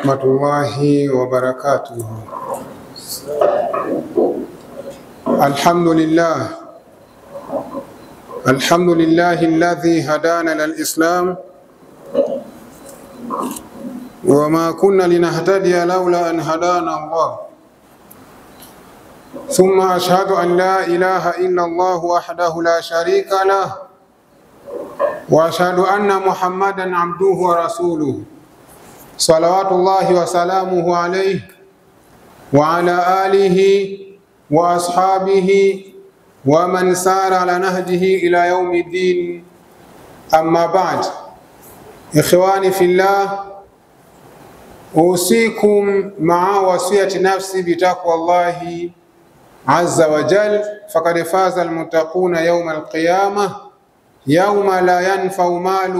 ورحمة الله وبركاته. الحمد لله الذي هدانا للإسلام وما كنا لنهتدي لولا أن هدانا الله، ثم أشهد أن لا إله إلا الله وحده لا شريك له، وأشهد أن محمدا عبده ورسوله صلوات الله وسلامه عليه وعلى آله وأصحابه ومن سار على نهجه إلى يوم الدين. أما بعد، إخواني في الله، أوصيكم مع وصية نفسي بتقوى الله عز وجل، فقد فاز المتقون يوم القيامة يوم لا ينفع مال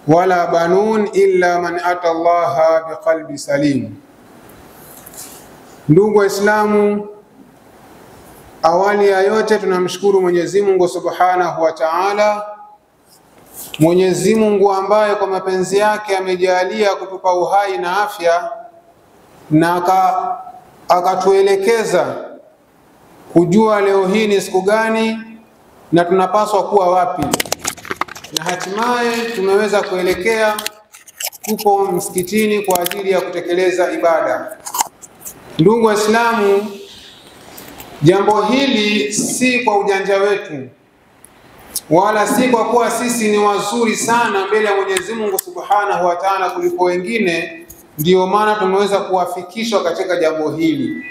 wala banun illa man ata Allah biqalbi salim. Ndugu Waislamu, awali ya yote tunamshukuru Mwenyezi Mungu Subhanahu wa Ta'ala, Mwenyezi Mungu ambaye kwa mapenzi yake amejalia kutupa uhai na afya na akatuelekeza kujua leo hii ni siku gani na tunapaswa kuwa wapi, na hatimaye tumeweza kuelekea tupo msikitini kwa ajili ya kutekeleza ibada. Ndugu Waislamu, jambo hili si kwa ujanja wetu wala si kwa kuwa sisi ni wazuri sana mbele ya Mwenyezi Mungu Subhanahu wa Ta'ala kuliko wengine ndio maana tumeweza kuwafikishwa katika jambo hili.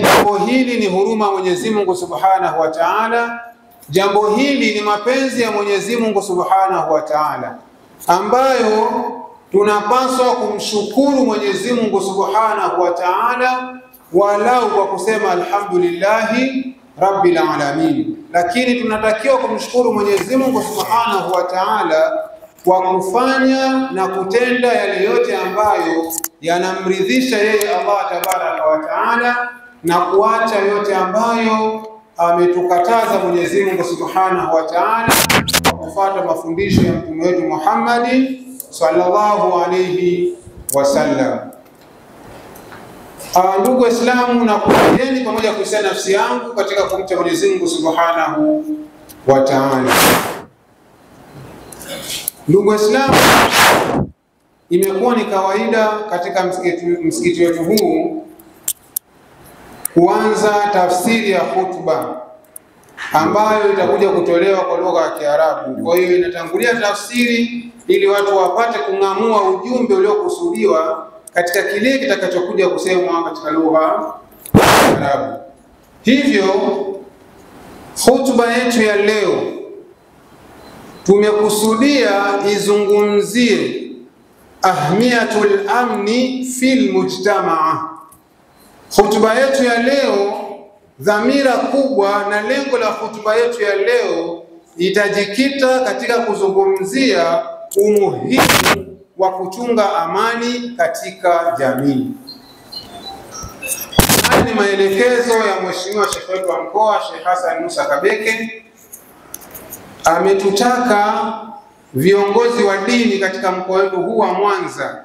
Jambo hili ni huruma Mwenyezi Mungu Subhanahu wa Ta'ala. Jambo hili ni mapenzi ya Mwenyezi Mungu Subhanahu wa Ta'ala, ambayo tunapaswa kumshukuru Mwenyezi Mungu Subhanahu wa Ta'ala walau kwa kusema alhamdulillahi rabbil alamin. Lakini tunatakiwa kumshukuru Mwenyezi Mungu Subhanahu wa Ta'ala kwa kufanya na kutenda yale yote ambayo yanamridhisha yeye Allah Tabaraka wa Ta'ala, na kuacha yote ambayo ametukataza Mwenyezi Mungu Subhanahu wa Ta'ala kwa kufuata mafundisho ya mtume wetu Muhammad sallallahu alayhi wasallam. Ndugu Waislamu, na kujieni pamoja kuhusiana nafsi yangu katika kumcha Mwenyezi Mungu Subhanahu wa Ta'ala. Ndugu Waislamu, imekuwa ni kawaida katika msikiti wetu huu kuanza tafsiri ya hutuba ambayo itakuja kutolewa kwa lugha ya Kiarabu. Kwa hiyo inatangulia tafsiri ili watu wapate kung'amua ujumbe uliokusudiwa katika kile kitakachokuja kusemwa katika lugha ya Kiarabu. Hivyo hutuba yetu ya leo tumekusudia izungumzie ahmiyatul amni fil mujtamaa. Hutuba yetu ya leo, dhamira kubwa na lengo la hutuba yetu ya leo itajikita katika kuzungumzia umuhimu wa kuchunga amani katika jamii. Haya ni maelekezo ya Mheshimiwa Sheikh wetu wa mkoa, Sheikh Hassan Musa Kabeke. Ametutaka viongozi wa dini katika mkoa wetu huu wa Mwanza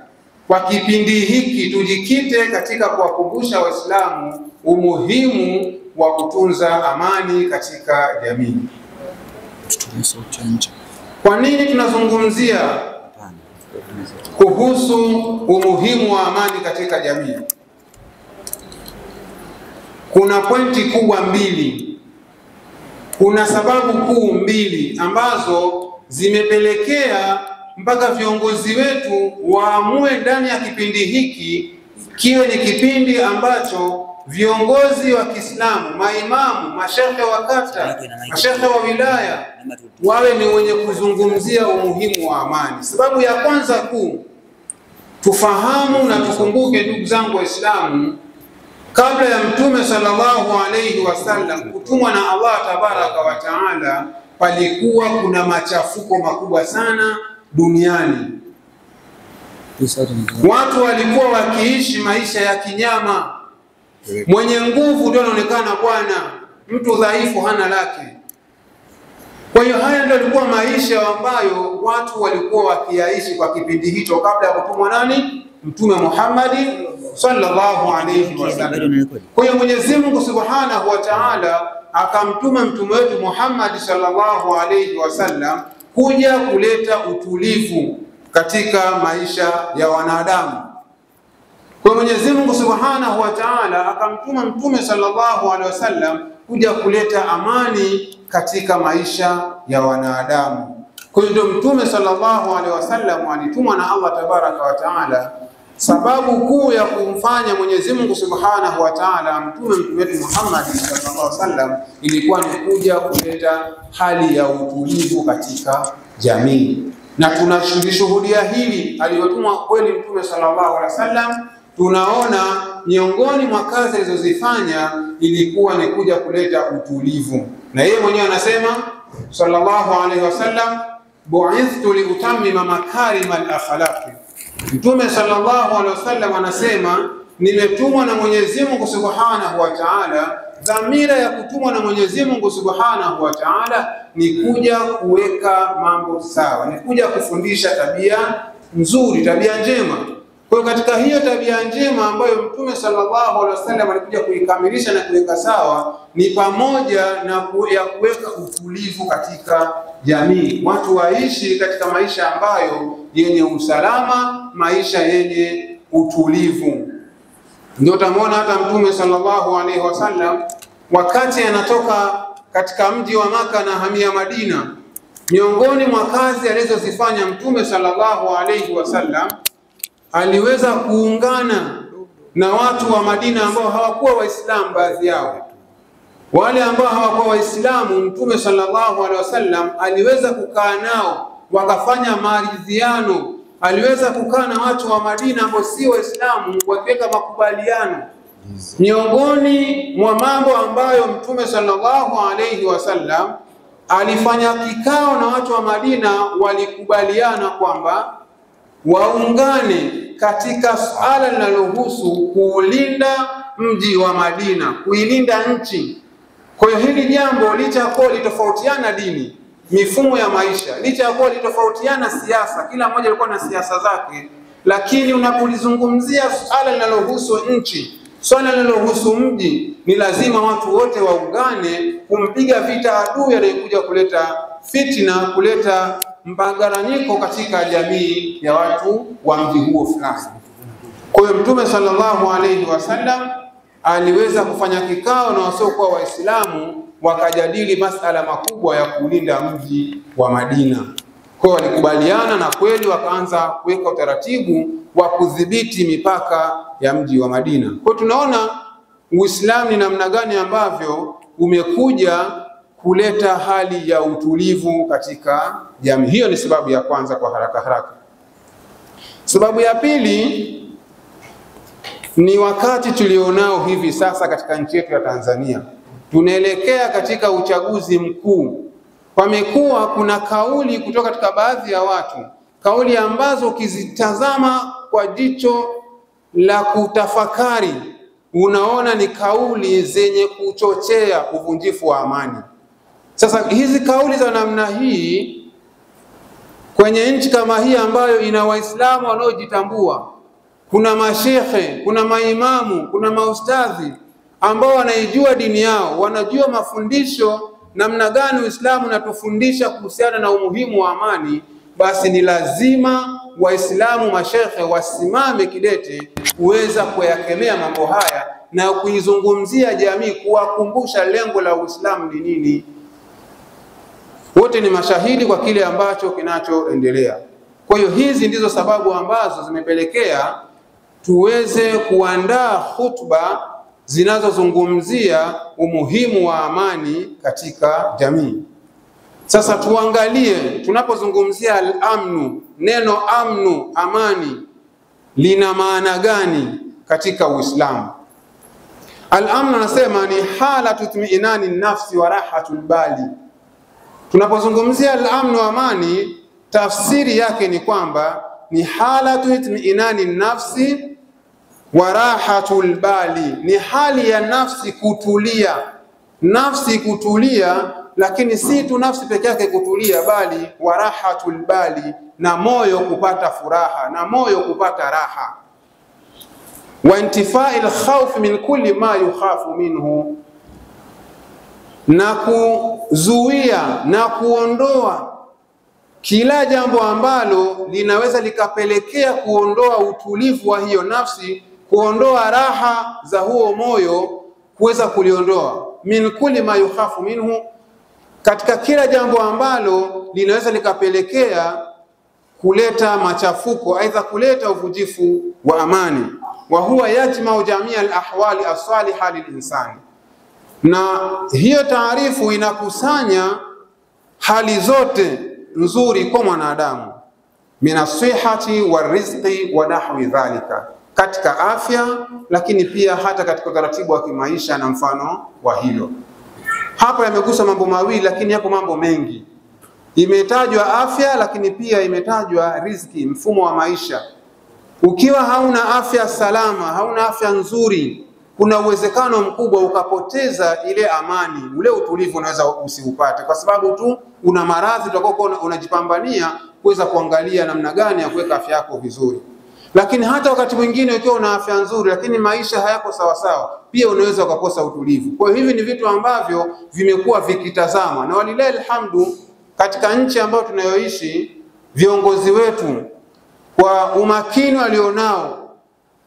kwa kipindi hiki tujikite katika kuwakumbusha Waislamu umuhimu wa kutunza amani katika jamii. Kwa nini tunazungumzia kuhusu umuhimu wa amani katika jamii? Kuna pointi kubwa mbili. Kuna sababu kuu mbili ambazo zimepelekea mpaka viongozi wetu waamue ndani ya kipindi hiki kiwe ni kipindi ambacho viongozi wa Kiislamu, maimamu, mashehe wa kata, mashehe wa wilaya wawe ni wenye kuzungumzia umuhimu wa amani. Sababu ya kwanza kuu, tufahamu na tukumbuke ndugu zangu Waislamu, kabla ya Mtume sallallahu alayhi wasallam kutumwa na Allah Tabaraka wa Ta'ala, palikuwa kuna machafuko makubwa sana duniani. Watu walikuwa wakiishi maisha ya kinyama. Mwenye nguvu ndio anaonekana bwana, mtu dhaifu hana lake. Kwa hiyo haya ndio yalikuwa maisha ambayo watu walikuwa wakiaishi kwa kipindi hicho kabla ya kutumwa nani? Mtume Muhammad sallallahu alayhi wasallam. Kwa hiyo Mwenyezi Mungu Subhanahu wa Ta'ala akamtuma mtume wetu Muhammad sallallahu alayhi wasallam kuja kuleta utulivu katika maisha ya wanadamu. Kwa Mwenyezi Mungu Subhanahu wa Ta'ala akamtuma mtume sallallahu alayhi wasallam kuja kuleta amani katika maisha ya wanadamu. Kwa hiyo mtume sallallahu alaihi wasallam alitumwa na Allah tabaraka wa Ta'ala. Sababu kuu ya kumfanya Mwenyezi Mungu Subhanahu wa Ta'ala mtume wetu Muhammad sallallahu alaihi wasallam ilikuwa ni kuja kuleta hali ya utulivu katika jamii. Na tunashuhudia hili aliyotumwa kweli mtume sallallahu alaihi wasallam. Tunaona miongoni mwa kazi alizozifanya ilikuwa ni kuja kuleta utulivu. Na yeye mwenyewe anasema sallallahu alaihi wasallam, bu'ithtu liutammima makarim al-akhlaq. Mtume sallallahu alaihi wasallam anasema nimetumwa na Mwenyezi Mungu Subhanahu wa Ta'ala. Dhamira ya kutumwa na Mwenyezi Mungu Subhanahu wa Ta'ala ni kuja kuweka mambo sawa, ni kuja kufundisha tabia nzuri, tabia njema. Kwa katika hiyo tabia njema ambayo Mtume sallallahu alaihi wasallam alikuja kuikamilisha na kuweka sawa ni pamoja na kuweka utulivu katika jamii. Watu waishi katika maisha ambayo yenye usalama, maisha yenye utulivu. Ndio tumeona hata Mtume sallallahu alaihi wasallam wakati anatoka katika mji wa Maka na hamia Madina, miongoni mwa kazi alizozifanya Mtume sallallahu alaihi wasallam aliweza kuungana na watu wa Madina ambao hawakuwa Waislamu. Baadhi yao wale ambao hawakuwa Waislamu, Mtume sallallahu alaihi wasallam aliweza kukaa nao wakafanya maridhiano. Aliweza kukaa na watu wa Madina ambao si Waislamu wakiweka makubaliano. Miongoni mwa mambo ambayo Mtume sallallahu alaihi wasallam alifanya kikao na watu wa Madina, walikubaliana kwamba waungane katika suala linalohusu kuulinda mji wa Madina, kuilinda nchi. Kwa hiyo hili jambo licha kwa litofautiana dini, mifumo ya maisha, licha kwa litofautiana siasa, kila mmoja alikuwa na siasa zake, lakini unapolizungumzia suala linalohusu nchi, suala linalohusu mji, ni lazima watu wote waungane kumpiga vita adui anayekuja kuleta fitina, kuleta mparaganyiko katika jamii ya watu wa mji huo fulani. Kwa hiyo Mtume sallallahu alaihi wasallam aliweza kufanya kikao na wasiokuwa Waislamu, wakajadili masala makubwa ya kulinda mji wa Madina. Kwa hiyo walikubaliana na kweli wakaanza kuweka utaratibu wa kudhibiti mipaka ya mji wa Madina. Kwa hiyo tunaona Uislamu ni namna gani ambavyo umekuja kuleta hali ya utulivu katika jamii. Hiyo ni sababu ya kwanza kwa haraka. Sababu ya pili ni wakati tulionao hivi sasa katika nchi yetu ya Tanzania. Tunaelekea katika uchaguzi mkuu. Pamekuwa kuna kauli kutoka katika baadhi ya watu, kauli ambazo ukizitazama kwa jicho la kutafakari unaona ni kauli zenye kuchochea uvunjifu wa amani. Sasa hizi kauli za namna hii kwenye nchi kama hii ambayo ina Waislamu wanaojitambua, kuna mashehe, kuna maimamu, kuna maustadhi ambao wanaijua dini yao, wanajua mafundisho namna gani Uislamu unatufundisha kuhusiana na umuhimu wa amani, basi ni lazima Waislamu mashehe wasimame kidete kuweza kuyakemea mambo haya na kuizungumzia jamii, kuwakumbusha lengo la Uislamu ni nini. Wote ni mashahidi kwa kile ambacho kinachoendelea. Kwa hiyo hizi ndizo sababu ambazo zimepelekea tuweze kuandaa hutuba zinazozungumzia umuhimu wa amani katika jamii. Sasa tuangalie tunapozungumzia al-amnu, neno amnu, amani, lina maana gani katika Uislamu? Al-amnu anasema ni halatu itmi'inani nafsi wa rahatul bali. Tunapozungumzia al-amnu, amani, tafsiri yake ni kwamba ni halatu itmi'inani nafsi wa rahatul bali, ni hali ya nafsi kutulia. Nafsi kutulia lakini si tu nafsi peke yake kutulia, bali warahatul bali, na moyo kupata furaha na moyo kupata raha. Wa intifa'il khawf min kulli ma yukhafu minhu, na kuzuia na kuondoa kila jambo ambalo linaweza likapelekea kuondoa utulivu wa hiyo nafsi, kuondoa raha za huo moyo, kuweza kuliondoa. Min kulli ma yukhafu minhu, katika kila jambo ambalo linaweza likapelekea kuleta machafuko, aidha kuleta uvujifu wa amani. Wa huwa yajma'u jamia al-ahwali as-salihah lil-insani, na hiyo taarifu inakusanya hali zote nzuri kwa mwanadamu, minasihati warizqi wa nahwi dhalika, katika afya, lakini pia hata katika utaratibu wa kimaisha na mfano wa hilo. Hapa yamegusa mambo mawili, lakini yapo mambo mengi. Imetajwa afya, lakini pia imetajwa riziki, mfumo wa maisha. Ukiwa hauna afya salama, hauna afya nzuri, kuna uwezekano mkubwa ukapoteza ile amani, ule utulivu unaweza usiupate, kwa sababu tu una maradhi utakokuwa unajipambania kuweza kuangalia namna gani ya kuweka afya yako vizuri. Lakini hata wakati mwingine ukiwa una afya nzuri lakini maisha hayako sawa sawa, pia unaweza ukakosa utulivu. Kwa hiyo hivi ni vitu ambavyo vimekuwa vikitazama, na walilahi alhamdu, katika nchi ambayo tunayoishi, viongozi wetu kwa umakini walionao,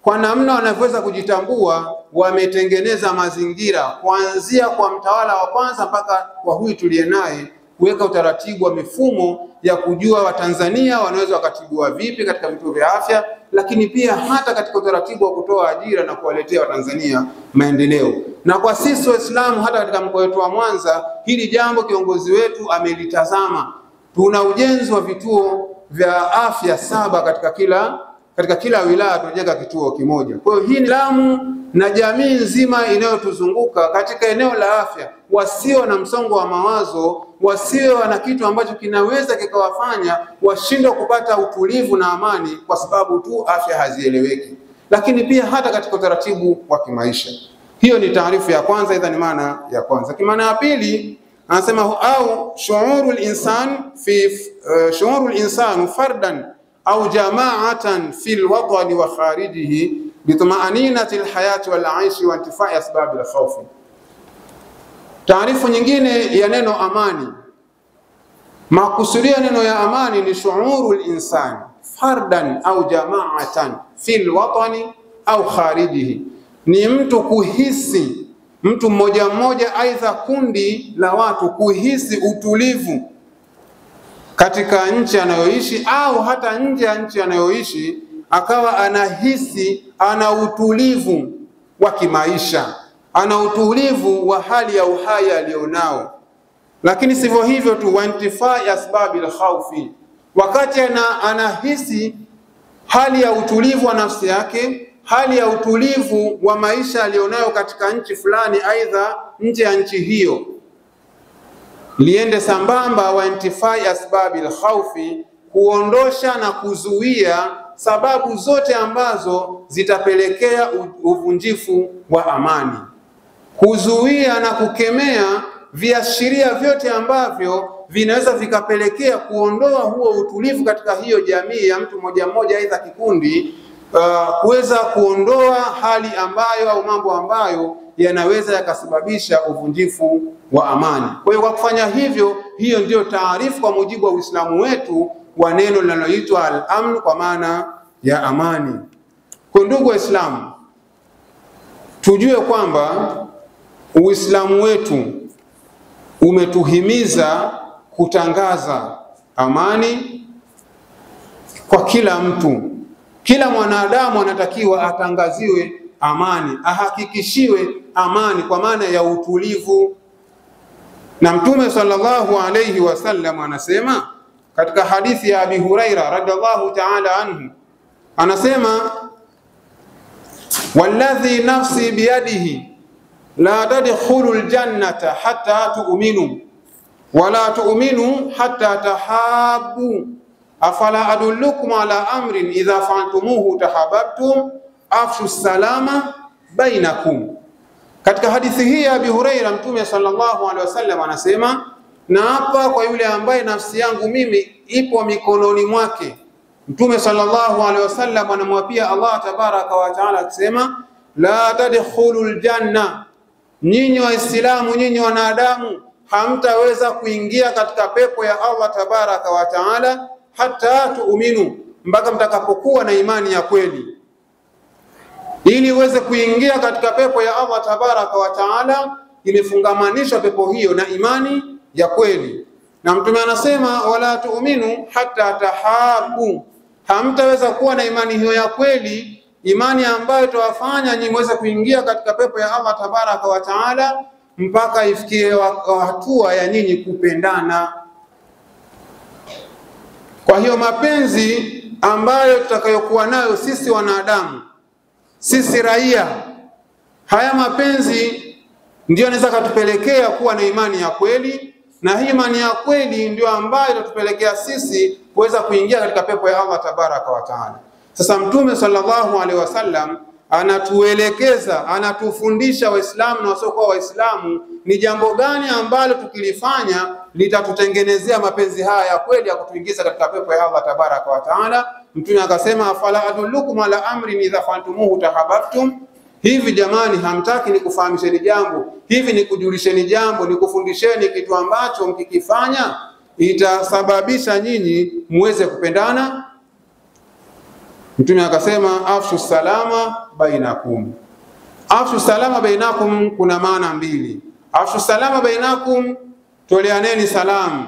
kwa namna wanavyoweza kujitambua, wametengeneza mazingira kuanzia kwa mtawala wa kwanza mpaka kwa huyu tuliye naye, kuweka utaratibu wa mifumo ya kujua Watanzania wanaweza wakatibiwa vipi katika vituo vya afya, lakini pia hata katika utaratibu wa kutoa ajira na kuwaletea Watanzania maendeleo. Na kwa sisi Waislamu, hata katika mkoa wetu wa Mwanza, hili jambo kiongozi wetu amelitazama. Tuna ujenzi wa vituo vya afya 7 katika kila wilaya, tunajenga kituo kimoja. Kwa hiyo hii ni Lamu na jamii nzima inayotuzunguka katika eneo la afya, wasio na msongo wa mawazo, wasio na kitu ambacho kinaweza kikawafanya washindwe kupata utulivu na amani kwa sababu tu afya hazieleweki, lakini pia hata katika utaratibu wa kimaisha. Hiyo ni taarifu ya kwanza, idha ni maana ya kwanza. Kimaana ya pili anasema au shuurul insanu fardan au jama'atan fil watani wa kharijihi bitma'aninati alhayati wal 'aishi wa intifai asbab alkhawf. Taarifu nyingine ya neno amani, makusudio neno ya amani ni shuurul insani fardan au jama'atan fil watani au kharijihi, ni mtu kuhisi, mtu mmoja mmoja aidha kundi la watu kuhisi utulivu katika nchi anayoishi au hata nje ya nchi anayoishi, akawa anahisi ana utulivu wa kimaisha, ana utulivu wa hali ya uhai alionao. Lakini sivyo hivyo tu, wa intifai asbabil khawfi, wakati anahisi hali ya utulivu wa nafsi yake, hali ya utulivu wa maisha alionayo katika nchi fulani aidha nje ya nchi hiyo, liende sambamba wa intifai asbabil khawfi, kuondosha na kuzuia sababu zote ambazo zitapelekea uvunjifu wa amani, kuzuia na kukemea viashiria vyote ambavyo vinaweza vikapelekea kuondoa huo utulivu katika hiyo jamii ya mtu mmoja mmoja aidha kikundi, kuweza kuondoa hali ambayo au mambo ambayo yanaweza yakasababisha uvunjifu wa amani. Kwa hiyo kwa kufanya hivyo, hiyo ndio taarifu kwa mujibu wa Uislamu wetu wa neno linaloitwa al-amn, kwa maana ya amani. Kwa ndugu Waislamu, tujue kwamba Uislamu wetu umetuhimiza kutangaza amani kwa kila mtu. Kila mwanadamu anatakiwa atangaziwe amani, ahakikishiwe amani kwa maana ya utulivu. Na Mtume sallallahu alayhi wasallam anasema katika hadithi ya Abi Huraira radhiallahu ta'ala anhu, anasema walladhi nafsi biyadihi la tadkhulul jannata hatta tu'minu wala tu'minu hatta tahabbu afala adullukum ala amrin idha fa'altumuhu tahabbtum afshu salama bainakum. Katika hadithi hii ya Abi Huraira, Mtume sallallahu alaihi wasallam anasema na hapa kwa yule ambaye nafsi yangu mimi ipo mikononi mwake. Mtume sallallahu alaihi wasallam anamwapia Allah tabaraka wa taala akisema, la tadkhulul janna, nyinyi waislamu, nyinyi wanadamu hamtaweza kuingia katika pepo ya Allah tabaraka wa taala hata tuuminu, mpaka mtakapokuwa na imani ya kweli. Ili uweze kuingia katika pepo ya Allah tabaraka wa taala, imefungamanishwa pepo hiyo na imani ya kweli. Na Mtume anasema wala tuuminu hata tahabu, hamtaweza kuwa na imani hiyo ya kweli, imani ambayo itawafanya nyinyi muweze kuingia katika pepo ya Allah tabaraka wa taala, mpaka ifikie hatua ya nyinyi kupendana. Kwa hiyo mapenzi ambayo tutakayokuwa nayo sisi wanadamu, sisi raia, haya mapenzi ndio yanaweza kutupelekea kuwa na imani ya kweli, na hii imani ya kweli ndio ambayo itatupelekea sisi kuweza kuingia katika pepo ya Allah tabaraka wa taala. Sasa Mtume sallallahu alaihi wasallam anatuelekeza, anatufundisha Waislamu na wasiokuwa Waislamu ni jambo gani ambalo tukilifanya litatutengenezea mapenzi haya ya kweli ya kutuingiza katika pepo ya Allah tabaraka wa taala. Mtume akasema, afala adullukum ala amrin idha fa'altumuhu tahabbtum, hivi jamani hamtaki nikufahamisheni jambo, hivi nikujulisheni jambo, nikufundisheni kitu ambacho mkikifanya itasababisha nyinyi muweze kupendana? Mtume akasema, afshu salama bainakum. Afshu salama bainakum kuna maana mbili. Afshu salama bainakum, toleaneni salamu,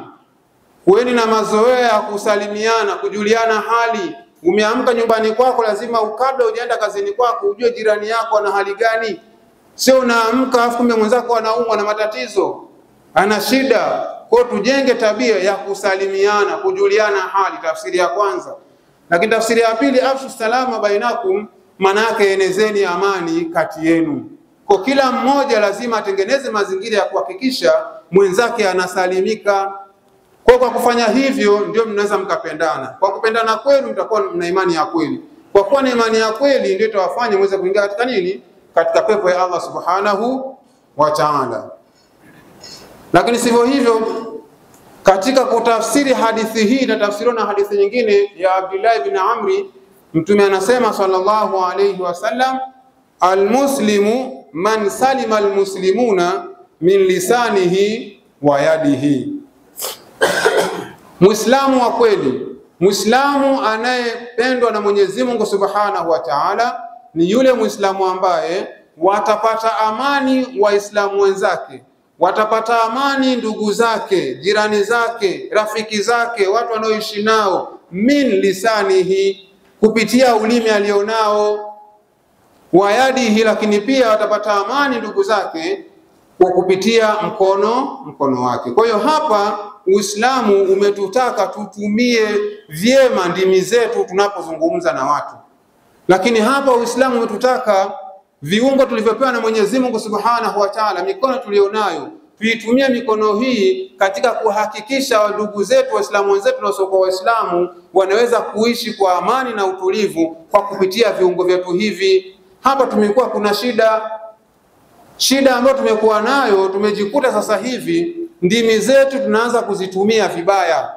kuweni na mazoea ya kusalimiana, kujuliana hali. Umeamka nyumbani kwako, lazima kabla hujaenda kazini kwako ujue jirani yako ana hali gani. Sio unaamka afu kumbe mwenzako anaumwa na matatizo, ana shida. Kwa tujenge tabia ya kusalimiana, kujuliana hali, tafsiri ya kwanza. Lakini tafsiri ya pili, afshu salama bainakum, maana yake enezeni amani kati yenu. Kwa kila mmoja lazima atengeneze mazingira ya kuhakikisha mwenzake anasalimika. Kwa kufanya hivyo ndio mnaweza mkapendana. Kwa kupendana kwenu mtakuwa mna imani ya kweli. Kwa kuwa na imani ya kweli ndio itawafanya muweze kuingia katika nini? Katika pepo ya Allah subhanahu wa ta'ala. Lakini sivyo hivyo, katika kutafsiri hadithi hii na tafsiriwa na hadithi nyingine ya Abdullah ibn Amri, Mtume anasema sallallahu alayhi wasallam, almuslimu man salima almuslimuna min lisanihi wa yadihi. Muislamu wa kweli, Muislamu anayependwa na Mwenyezi Mungu Subhanahu wa Ta'ala ni yule Muislamu ambaye watapata amani Waislamu wenzake, watapata amani ndugu zake, jirani zake, rafiki zake, watu wanaoishi nao, min lisanihi, kupitia ulimi alionao, wa yadihi, lakini pia watapata amani ndugu zake kwa kupitia mkono wake. Kwa hiyo hapa Uislamu umetutaka tutumie vyema ndimi zetu tunapozungumza na watu. Lakini hapa Uislamu umetutaka viungo tulivyopewa na Mwenyezi Mungu Subhanahu wa Ta'ala, mikono tulionayo, tuitumie mikono hii katika kuhakikisha ndugu zetu Waislamu wenzetu na wasiokuwa Waislamu wanaweza kuishi kwa amani na utulivu kwa kupitia viungo vyetu hivi. Hapa tumekuwa kuna shida ambayo tumekuwa nayo, tumejikuta sasa hivi ndimi zetu tunaanza kuzitumia vibaya.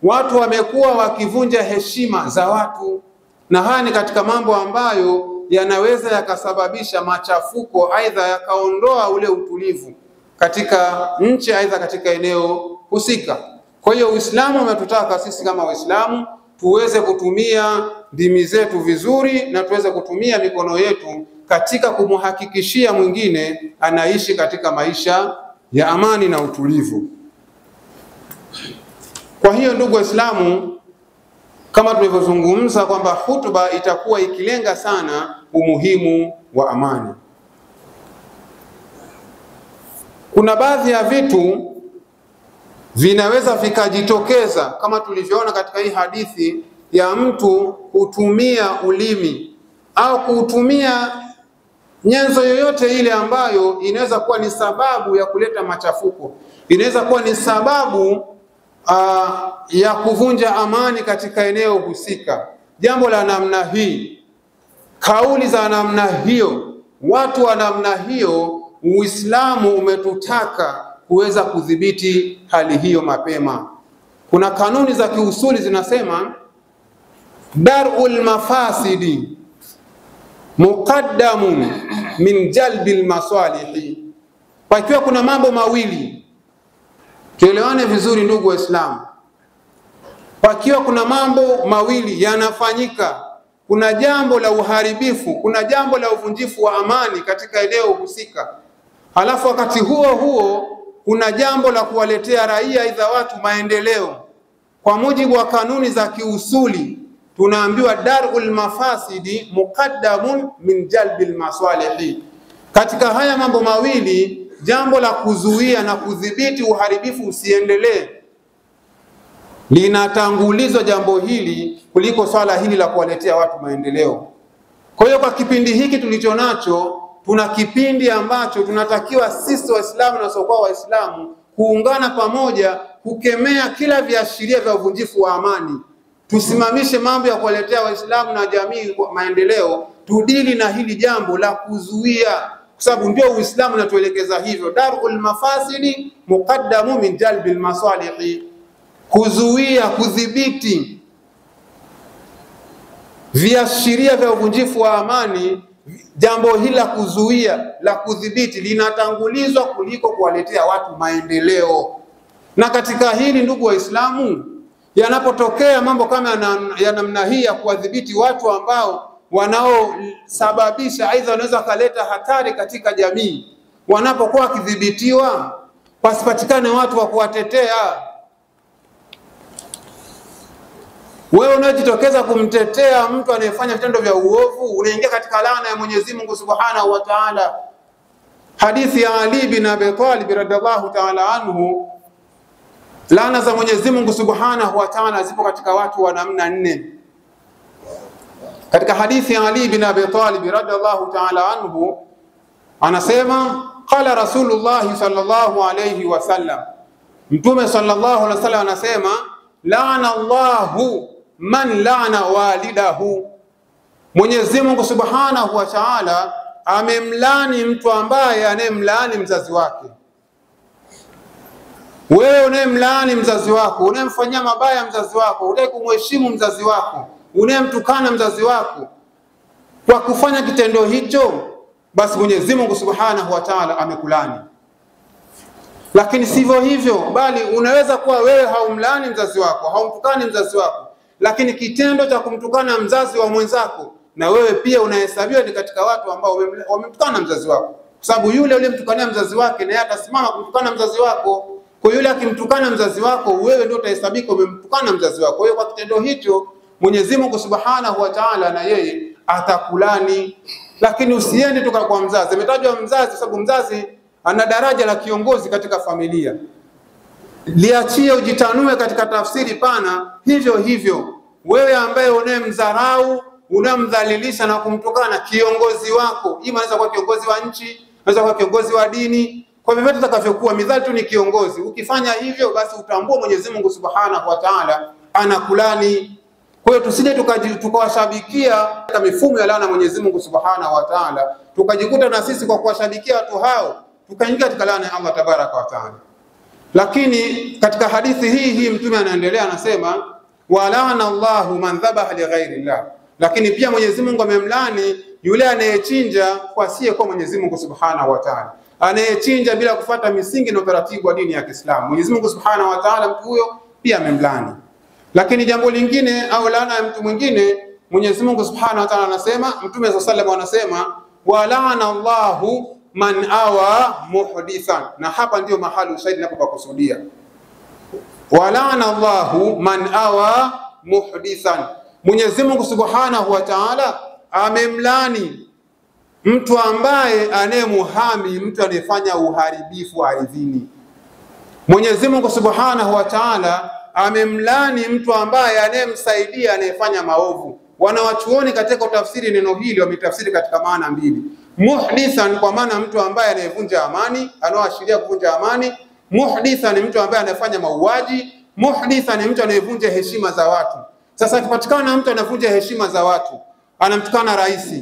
Watu wamekuwa wakivunja heshima za watu, na haya ni katika mambo ambayo yanaweza yakasababisha machafuko, aidha yakaondoa ule utulivu katika nchi, aidha katika eneo husika. Kwa hiyo Uislamu umetutaka sisi kama Waislamu tuweze kutumia ndimi zetu vizuri na tuweze kutumia mikono yetu katika kumhakikishia mwingine anaishi katika maisha ya amani na utulivu. Kwa hiyo ndugu Waislamu, kama tulivyozungumza kwamba hutuba itakuwa ikilenga sana umuhimu wa amani. Kuna baadhi ya vitu vinaweza vikajitokeza kama tulivyoona katika hii hadithi ya mtu kutumia ulimi au kutumia nyenzo yoyote ile ambayo inaweza kuwa ni sababu ya kuleta machafuko, inaweza kuwa ni sababu ya kuvunja amani katika eneo husika. Jambo la namna hii, kauli za namna hiyo, watu wa namna hiyo, Uislamu umetutaka kuweza kudhibiti hali hiyo mapema. Kuna kanuni za kiusuli zinasema dar'ul mafasidi muqaddamun min jalbil masalihi. Pakiwa kuna mambo mawili, tuelewane vizuri ndugu Waislamu, pakiwa kuna mambo mawili yanafanyika, kuna jambo la uharibifu, kuna jambo la uvunjifu wa amani katika eneo husika, halafu wakati huo huo kuna jambo la kuwaletea raia aidha watu maendeleo, kwa mujibu wa kanuni za kiusuli tunaambiwa dar'ul mafasidi muqaddamun min jalbil masalihi. Katika haya mambo mawili, jambo la kuzuia na kudhibiti uharibifu usiendelee linatangulizwa jambo hili kuliko swala hili la kuwaletea watu maendeleo. Kwa hiyo kwa kipindi hiki tulichonacho, tuna kipindi ambacho tunatakiwa sisi Waislamu na wasiokuwa Waislamu kuungana pamoja kukemea kila viashiria vya uvunjifu wa amani. Tusimamishe mambo ya kuwaletea Waislamu na jamii maendeleo, tudili na hili jambo la kuzuia, kwa sababu ndio Uislamu unatuelekeza hivyo. Darul mafasidi muqaddamu min jalbil masalihi, kuzuia, kudhibiti viashiria vya uvunjifu wa amani. Jambo hili la kuzuia, la kudhibiti linatangulizwa kuliko kuwaletea watu maendeleo. Na katika hili ndugu Waislamu, yanapotokea mambo kama ya namna hii ya kuwadhibiti watu ambao wanaosababisha aidha wanaweza kaleta hatari katika jamii, wanapokuwa kidhibitiwa, pasipatikane watu wa kuwatetea. Wewe unajitokeza kumtetea mtu anayefanya vitendo vya uovu, unaingia katika laana ya Mwenyezi Mungu Subhanahu wa Ta'ala. Hadithi ya Ali bin Abi Talib radhiallahu ta'ala anhu, laana za Mwenyezi Mungu Subhanahu wa Ta'ala zipo katika watu wa namna 4. Katika hadithi ya Ali bin Abi Talib radhiallahu ta'ala anhu anasema, qala Rasulullah sallallahu alayhi wasallam, Mtume sallallahu alayhi wasallam anasema, laana Allahu man laana walidahu, Mwenyezi Mungu Subhanahu wa Ta'ala amemlani mtu ambaye anemlaani mzazi wake. Wewe unemlaani mzazi wako, unemfanyia mabaya mzazi wako, unataka kumheshimu mzazi wako, unemtukana mzazi wako, kwa kufanya kitendo hicho, basi Mwenyezi Mungu Subhanahu wa Ta'ala amekulani. Lakini sivyo hivyo, bali unaweza kuwa wewe haumlaani mzazi wako, haumtukani mzazi wako, lakini kitendo cha kumtukana mzazi wa mwenzako, na wewe pia unahesabiwa ni katika watu ambao wamemtukana mzazi wako, kwa sababu yule uliyemtukania mzazi wake na yeye atasimama kumtukana mzazi wako. Kwa yule akimtukana mzazi wako, wewe ndio utahesabika umemtukana mzazi wako. Kwa hiyo kwa kitendo hicho Mwenyezi Mungu Subhanahu wa Ta'ala na yeye atakulani. Lakini usiende tu kwa mzazi. Ametajwa mzazi sababu mzazi ana daraja la kiongozi katika familia. Liachie ujitanue katika tafsiri pana. Hivyo hivyo wewe ambaye unemdharau, unamdhalilisha na kumtukana kiongozi wako, ima anaweza kuwa kiongozi wa nchi, anaweza kuwa kiongozi wa dini, kwa vyovyote atakavyokuwa, midhali tu ni kiongozi. Ukifanya hivyo, basi utambue Mwenyezi Mungu Subhanahu wa Ta'ala anakulani. Kwa hiyo tusije tukawashabikia katika mifumo ya laana Mwenyezi Mungu Subhanahu wa Ta'ala, tukajikuta na sisi kwa kuwashabikia watu hao tukaingia katika laana ya Allah Tabaraka wa Ta'ala. Lakini katika hadithi hii Mtume anaendelea anasema, wa laana Allahu man dhabaha li ghairi Allah, lakini pia Mwenyezi Mungu amemlani yule anayechinja kwa asiye kwa Mwenyezi Mungu Subhanahu wa Ta'ala, anayechinja bila kufuata misingi na utaratibu wa dini ya Kiislamu. Mwenyezi Mungu Subhanahu wa Ta'ala mtu huyo pia amemlani. Lakini jambo lingine au laana ya mtu mwingine, Mwenyezi Mungu Subhanahu wa Ta'ala anasema, Mtume sallallahu anasema, wa laana Allahu man awa muhdithan, na hapa ndio mahali ushahidi napopakusudia. Wa laana Allahu man awa muhdithan, Mwenyezi Mungu Subhanahu wa Ta'ala amemlani mtu ambaye anemuhami mtu anayefanya uharibifu ardhini. Mwenyezi Mungu Subhanahu wa Ta'ala amemlani mtu ambaye anemsaidia anayefanya maovu. Wanawachuoni katika tafsiri neno hili wametafsiri katika maana mbili. Muhdithan kwa maana mtu ambaye anayevunja amani, anaoashiria kuvunja amani. Muhdithan ni mtu ambaye anafanya mauaji. Muhdithan ni mtu anayevunja heshima za watu. Sasa kipatikana mtu anavunja heshima za watu, anamtukana rais,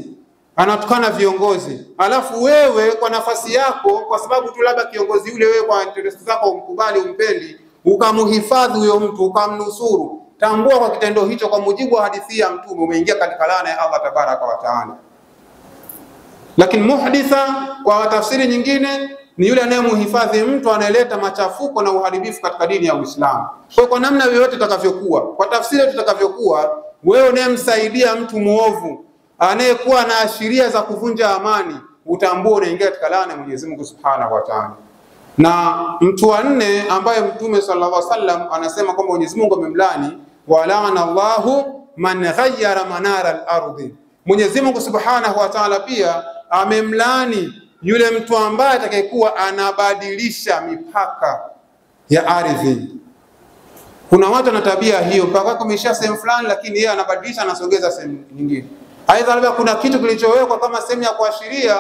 anatukana viongozi, alafu wewe kwa nafasi yako, kwa sababu tu labda kiongozi yule wewe kwa interest zako umkubali, umpendi, ukamhifadhi huyo mtu, ukamnusuru, tambua kwa kitendo hicho, kwa mujibu wa hadithi ya Mtume, umeingia katika laana ya Allah tabaraka wa taala. Lakini muhditha kwa tafsiri nyingine ni yule anayemhifadhi mtu anayeleta machafuko na uharibifu katika dini ya Uislamu. Kwa namna yoyote itakavyokuwa, kwa tafsiri itakavyokuwa, wewe unayemsaidia mtu muovu anayekuwa na ashiria za kuvunja amani, utambue unaingia katika laana ya Mwenyezi Mungu Subhanahu wa Ta'ala. Na mtu wa nne ambaye Mtume sallallahu alaihi wasallam anasema kwamba Mwenyezi Mungu amemlani, wa la'ana Allahu man ghayyara manara al-ardi. Mwenyezi Mungu Subhanahu wa Ta'ala pia amemlani yule mtu ambaye atakayekuwa anabadilisha mipaka ya ardhi. Kuna watu na tabia hiyo, mpaka kumesha sehemu fulani lakini yeye anabadilisha, anasogeza sehemu nyingine. Aidha labda kuna kitu kilichowekwa kama sehemu ya kuashiria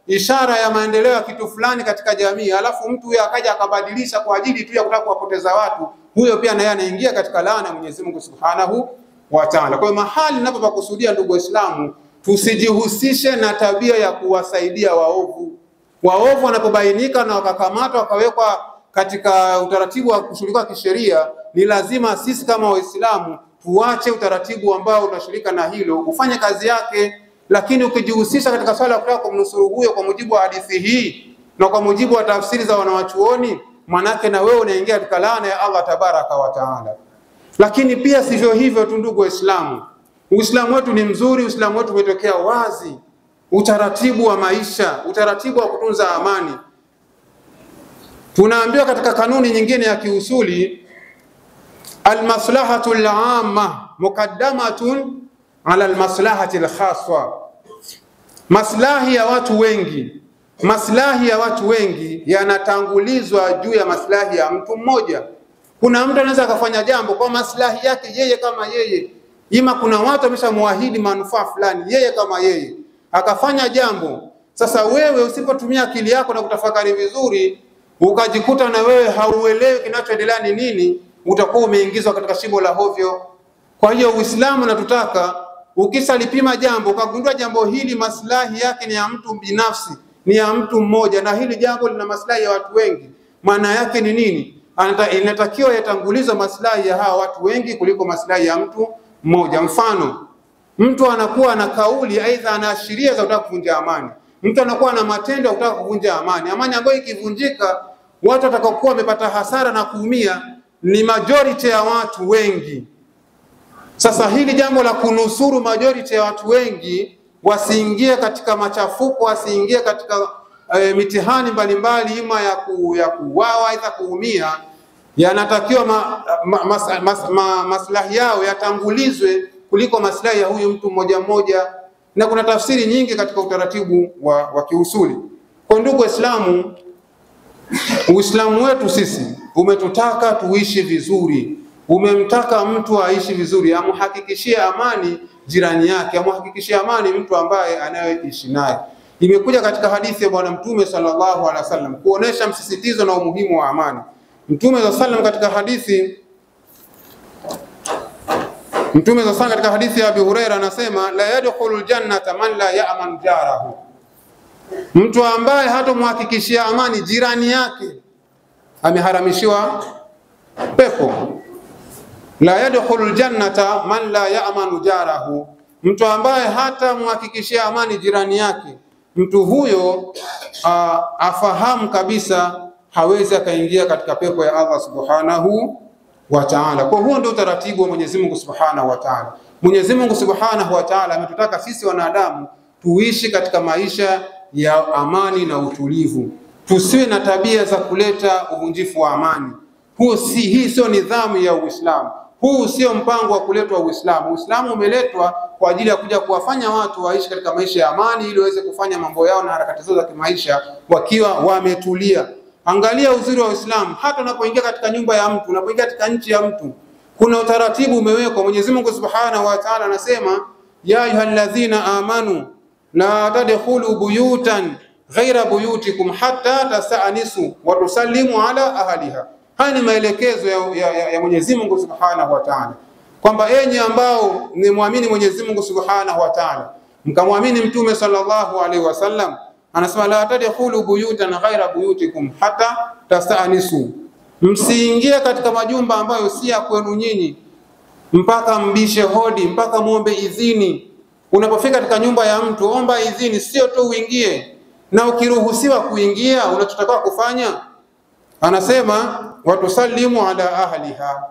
ishara ya maendeleo ya kitu fulani katika jamii, alafu mtu huyo akaja akabadilisha kwa ajili tu ya kutaka kuwapoteza watu, huyo pia naye anaingia katika laana ya Mwenyezi Mungu Subhanahu wa Ta'ala. Kwa hiyo mahali ninapokusudia, ndugu Waislamu, tusijihusishe na tabia ya kuwasaidia waovu. Waovu wanapobainika na wakakamatwa wakawekwa katika utaratibu wa kushughulikiwa kisheria, ni lazima sisi kama Waislamu tuache utaratibu ambao unashirika na hilo, ufanye kazi yake. Lakini ukijihusisha katika swala ya kutaka kumnusuru huyo kwa mujibu wa hadithi hii na kwa mujibu wa tafsiri za wanawachuoni, manake na wewe unaingia katika laana ya Allah tabaraka wa taala. Lakini pia sivyo hivyo tu, ndugu Waislamu. Uislamu wetu ni mzuri, Uislamu wetu umetokea wazi utaratibu wa maisha, utaratibu wa kutunza amani. Tunaambiwa katika kanuni nyingine ya kiusuli, almaslahatu al-amma muqaddamatun ala almaslahati al-khassa. Maslahi ya watu wengi, maslahi ya watu wengi yanatangulizwa juu ya maslahi ya mtu mmoja. Kuna mtu anaweza akafanya jambo kwa maslahi yake yeye kama yeye, ima kuna watu wameshamuahidi manufaa fulani yeye kama yeye, akafanya jambo. Sasa wewe usipotumia akili yako na kutafakari vizuri, ukajikuta na wewe hauelewi kinachoendelea ni nini, utakuwa umeingizwa katika shimo la hovyo. Kwa hiyo Uislamu unatutaka ukisalipima jambo, ukagundua jambo hili maslahi yake ni ya mtu binafsi, ni ya mtu mmoja, na hili jambo lina maslahi ya watu wengi, maana yake ni nini? Inatakiwa yatangulizwe maslahi ya hawa watu wengi kuliko maslahi ya mtu mmoja. Mfano, mtu anakuwa na kauli aidha anaashiria za kutaka kuvunja amani, mtu anakuwa na matendo ya kutaka kuvunja amani. Amani ambayo ikivunjika, watu watakaokuwa wamepata hasara na kuumia ni majority ya watu wengi. Sasa hili jambo la kunusuru majority ya watu wengi wasiingie katika machafuko, wasiingie katika mitihani mbalimbali ima ya kuuawa aidha kuumia, yanatakiwa maslahi yao yatangulizwe kuliko maslahi ya huyu mtu mmoja mmoja. Na kuna tafsiri nyingi katika utaratibu wa kiusuli. Kwa ndugu Waislamu, Uislamu wetu sisi umetutaka tuishi vizuri. Umemtaka mtu aishi vizuri, amhakikishie amani jirani yake, amhakikishie amani mtu ambaye anayeishi naye. Imekuja katika hadithi ya Bwana Mtume sallallahu alaihi wasallam kuonesha msisitizo na umuhimu wa amani. Mtume sallallahu alaihi wasallam katika hadithi ya Abi Huraira anasema, la yadkhulul jannata man la ya'man jarahu. Mtu ambaye hatomhakikishia amani jirani yake ameharamishiwa pepo. La yadkhulul jannata man la ya'man jarahu. Mtu ambaye hatamhakikishia amani jirani yake, mtu huyo afahamu kabisa hawezi akaingia katika pepo ya Allah Subhanahu wa Ta'ala. Kwa huo ndio utaratibu wa Mwenyezi Mungu Subhanahu wa Ta'ala. Mwenyezi Mungu Subhanahu wa Ta'ala ametutaka sisi wanadamu tuishi katika maisha ya amani na utulivu. Tusiwe na tabia za kuleta uvunjifu wa amani. Hii sio nidhamu ya Uislamu. Huu sio mpango wa kuletwa Uislamu. Uislamu umeletwa kwa ajili ya kuja kuwafanya watu waishi katika maisha ya amani ili waweze kufanya mambo yao na harakati zao za kimaisha wakiwa wametulia. Angalia uzuri wa Uislamu. Hata unapoingia katika nyumba ya mtu, unapoingia katika nchi ya mtu, kuna utaratibu umewekwa. Mwenyezi Mungu Subhanahu wa Ta'ala anasema, ya ayyuhalladhina amanu la tadkhulu buyutan ghaira buyutikum hatta tasanisu wa tusallimu ala ahliha. Haya ni maelekezo ya Mwenyezi Mungu Subhanahu wa Ta'ala, kwamba enyi ambao ni muamini Mwenyezi Mungu Subhanahu wa Ta'ala, mkamwamini Mtume sallallahu alaihi wasallam, anasema la tadkhulu buyutan ghaira buyutikum hatta tasta'nisu, msiingie katika majumba ambayo si ya kwenu nyinyi mpaka mbishe hodi, mpaka muombe idhini. Unapofika katika nyumba ya mtu, omba idhini, sio tu uingie. Na ukiruhusiwa kuingia, unachotakiwa kufanya, anasema watusallimu ala ahliha,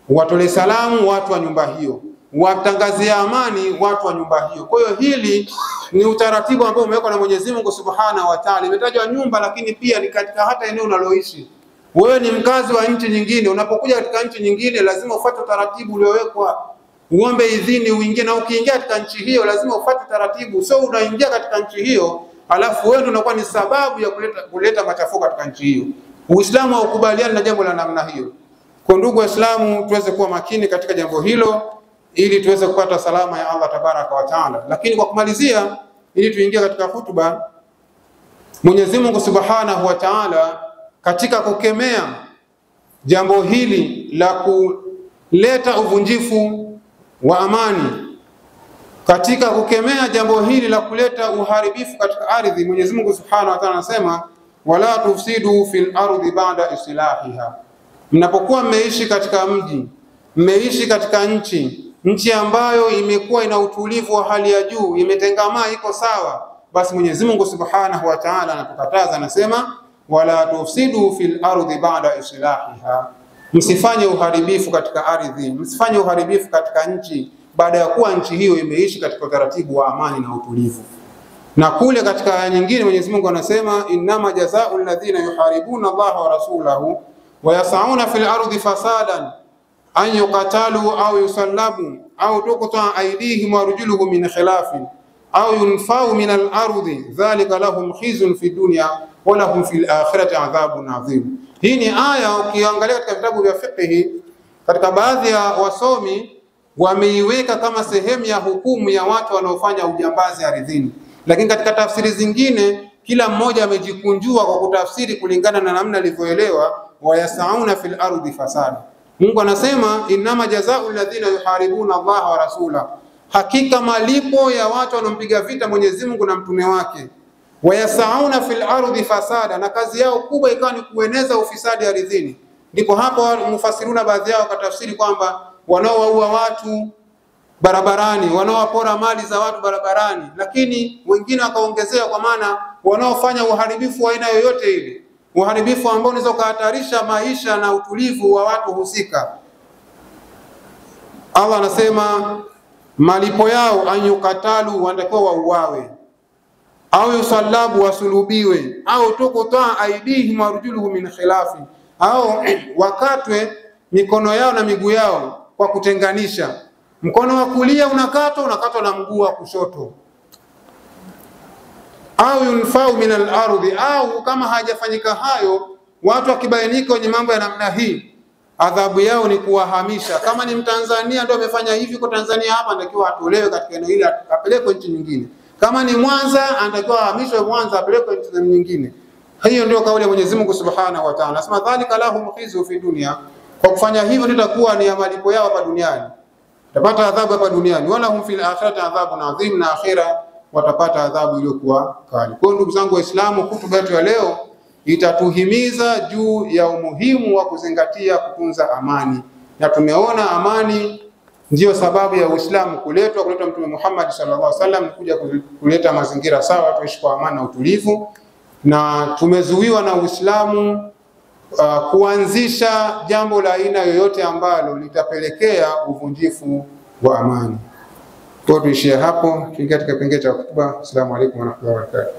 watole salamu watu wa nyumba hiyo, watangazia amani watu wa nyumba hiyo. Kwa hiyo hili ni utaratibu ambao umewekwa na Mwenyezi Mungu Subhanahu wa Ta'ala. Imetajwa nyumba, lakini pia ni katika hata eneo unaloishi. Wewe ni mkazi wa nchi nyingine, unapokuja katika nchi nyingine lazima ufuate taratibu uliowekwa, uombe idhini uingie. Na ukiingia katika nchi hiyo lazima ufuate taratibu, sio unaingia katika nchi hiyo alafu wewe ndio unakuwa ni sababu ya kuleta machafuko katika nchi hiyo. Uislamu haukubaliani na jambo la namna hiyo. Kwa ndugu Waislamu, tuweze kuwa makini katika jambo hilo ili tuweze kupata salama ya Allah tabaraka wa taala. Lakini kwa kumalizia, ili tuingie katika hutuba, Mwenyezi Mungu Subhanahu wa Ta'ala katika kukemea jambo hili la kuleta uvunjifu wa amani, katika kukemea jambo hili la kuleta uharibifu katika ardhi, Mwenyezi Mungu Subhanahu wa Ta'ala anasema wala tufsidu fil ardi ba'da islahiha. Mnapokuwa mmeishi katika mji, mmeishi katika nchi ambayo imekuwa ina utulivu wa hali ya juu, imetengamaa, iko sawa, basi Mwenyezi Mungu Subhanahu wa Ta'ala anatukataza, anasema wala tufsidu fil ardi ba'da islahiha, msifanye uharibifu katika ardhi, msifanye uharibifu katika nchi baada ya kuwa nchi hiyo imeishi katika utaratibu wa amani na utulivu. Na kule katika aya nyingine Mwenyezi Mungu anasema innama jazaa'u alladhina yuharibuna Allah wa rasulahu wa yas'auna fil ardi fasadan an yuqatalu au yusallabu au tuqta aydihim wa arjuluhum min khilafin au yunfau min al-ardi dhalika lahum khizun fi dunya wa lahum fil akhirati adhabun adhim. Hii ni aya ukiangalia katika vitabu vya fiqh, katika baadhi ya wasomi wameiweka kama sehemu ya hukumu ya watu wanaofanya ujambazi ardhini, lakini katika tafsiri zingine kila mmoja amejikunjua kwa kutafsiri kulingana na namna alivyoelewa. Wayasauna fil ardi fasada, Mungu anasema innama jazaa'u alladhina yuharibuna Allah wa rasula, hakika malipo ya watu wanaompiga vita Mwenyezi Mungu na mtume wake. Wayasauna fil ardi fasada, na kazi yao kubwa ikawa ni kueneza ufisadi ardhini. Ndipo hapo mufasiruna baadhi yao katafsiri kwamba wanaowaua watu barabarani, wanaowapora mali za watu barabarani, lakini wengine wakaongezea kwa maana wanaofanya uharibifu wa aina yoyote ile, uharibifu ambao unaweza kuhatarisha maisha na utulivu wa watu husika. Allah anasema malipo yao anyukatalu, wanatakiwa wauawe, au yusallabu, wasulubiwe, au tukuta aidihim warjuluhum min khilafi, au wakatwe mikono yao na miguu yao kwa kutenganisha. Mkono wa kulia unakatwa na mguu wa kushoto. Au yunfau min al-ardi, au kama hajafanyika hayo, watu wakibainika kwenye mambo ya namna hii, adhabu yao ni kuwahamisha. Kama ni Mtanzania ndio amefanya hivi kwa Tanzania hapa, anatakiwa atolewe katika eneo hili apelekwe nchi nyingine. Kama ni Mwanza, anatakiwa ahamishwe Mwanza apelekwe nchi nyingine. Hiyo ndio kauli ya Mwenyezi Mungu Subhanahu wa Ta'ala. Nasema dhalika lahum khizu fi dunya, kwa kufanya hivyo litakuwa ni malipo yao hapa duniani, watapata adhabu hapa duniani, wala hum fil akhirati adhabun adhim, na akhira watapata adhabu iliyokuwa kali. Kwa ndugu zangu Waislamu, hutuba yetu ya leo itatuhimiza juu ya umuhimu wa kuzingatia kutunza amani, na tumeona amani ndiyo sababu ya Uislamu kuleta Mtume Muhammad sallallahu alaihi wasallam, kuja kuleta mazingira sawa, tuishi kwa amani na utulivu. Na tumezuiwa na Uislamu kuanzisha jambo la aina yoyote ambalo litapelekea uvunjifu wa amani. Kwa tuishie hapo, tuingie katika kipengele cha hotuba. Asalamu alaykum wa rahmatullahi wa barakatuh.